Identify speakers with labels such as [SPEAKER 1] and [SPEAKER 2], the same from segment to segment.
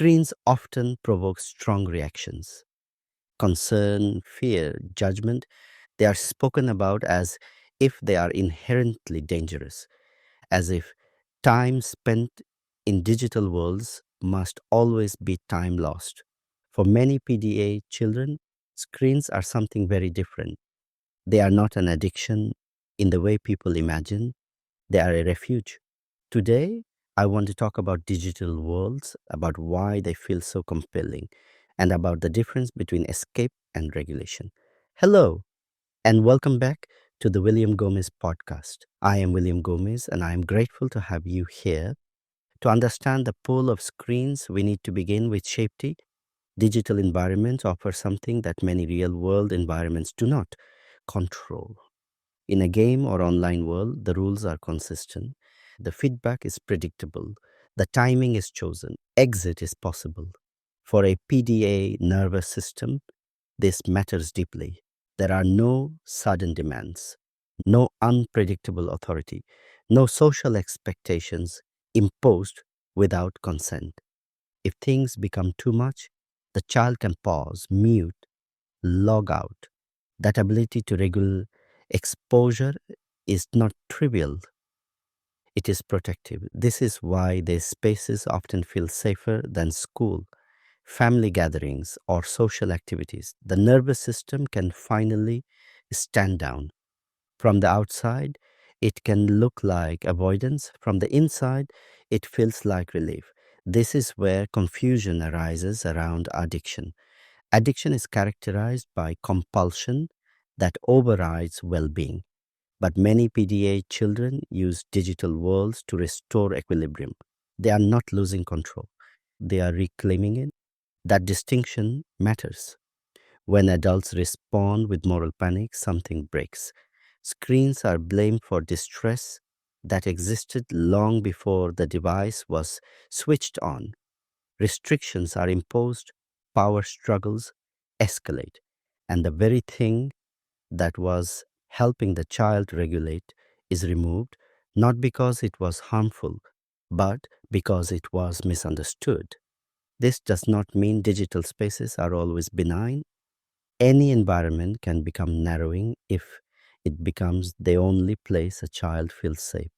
[SPEAKER 1] Screens often provoke strong reactions: concern, fear, judgment. They are spoken about as if they are inherently dangerous, as if time spent in digital worlds must always be time lost. For many PDA children, screens are something very different. They are not an addiction in the way people imagine, they are a refuge. Today, I want to talk about digital worlds, about why they feel so compelling, and about the difference between escape and regulation. Hello, and welcome back to the William Gomes Podcast. I am William Gomes, and I am grateful to have you here. To understand the pull of screens, we need to begin with safety. Digital environments offer something that many real world environments do not: control. In a game or online world, the rules are consistent, the feedback is predictable, the timing is chosen, exit is possible. For a PDA nervous system, this matters deeply. There are no sudden demands, no unpredictable authority, no social expectations imposed without consent. If things become too much, the child can pause, mute, log out. That ability to regulate exposure is not trivial, it is protective. This is why these spaces often feel safer than school, family gatherings, or social activities. The nervous system can finally stand down. From the outside, it can look like avoidance. From the inside, it feels like relief. This is where confusion arises around addiction. Addiction is characterized by compulsion that overrides well-being. But many PDA children use digital worlds to restore equilibrium. They are not losing control, they are reclaiming it. That distinction matters. When adults respond with moral panic, something breaks. Screens are blamed for distress that existed long before the device was switched on. Restrictions are imposed, power struggles escalate, and the very thing that was helping the child regulate is removed, not because it was harmful, but because it was misunderstood. This does not mean digital spaces are always benign. Any environment can become narrowing if it becomes the only place a child feels safe.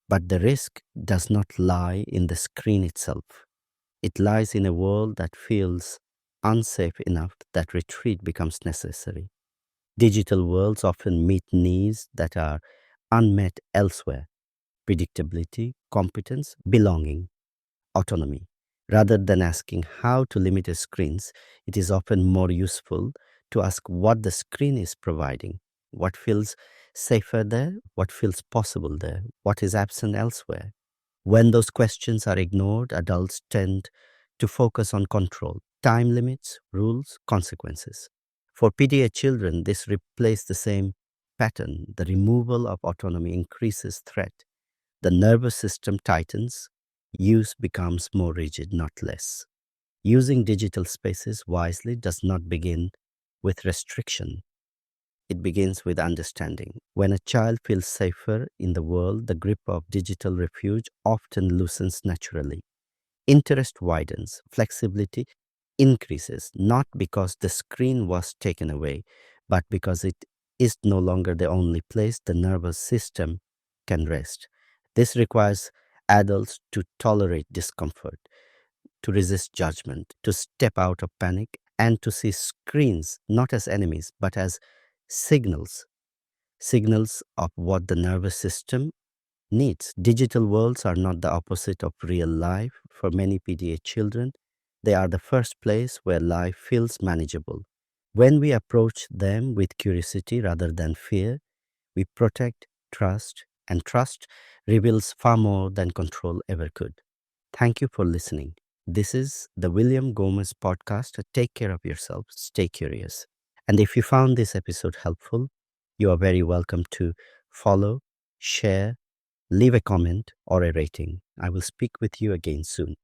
[SPEAKER 1] But the risk does not lie in the screen itself. It lies in a world that feels unsafe enough that retreat becomes necessary. Digital worlds often meet needs that are unmet elsewhere: predictability, competence, belonging, autonomy. Rather than asking how to limit the screens, it is often more useful to ask what the screen is providing, what feels safer there, what feels possible there, what is absent elsewhere. When those questions are ignored, adults tend to focus on control, time limits, rules, consequences. For PDA children, this replaces the same pattern. The removal of autonomy increases threat. The nervous system tightens, use becomes more rigid, not less. Using digital spaces wisely does not begin with restriction. It begins with understanding. When a child feels safer in the world, the grip of digital refuge often loosens naturally. Interest widens, flexibility increases, not because the screen was taken away, but because it is no longer the only place the nervous system can rest. This requires adults to tolerate discomfort, to resist judgment, to step out of panic, and to see screens not as enemies, but as signals, signals of what the nervous system needs. Digital worlds are not the opposite of real life. For many PDA children, they are the first place where life feels manageable. When we approach them with curiosity rather than fear, we protect, trust, and trust reveals far more than control ever could. Thank you for listening. This is the William Gomes Podcast. Take care of yourself, stay curious. And if you found this episode helpful, you are very welcome to follow, share, leave a comment or a rating. I will speak with you again soon.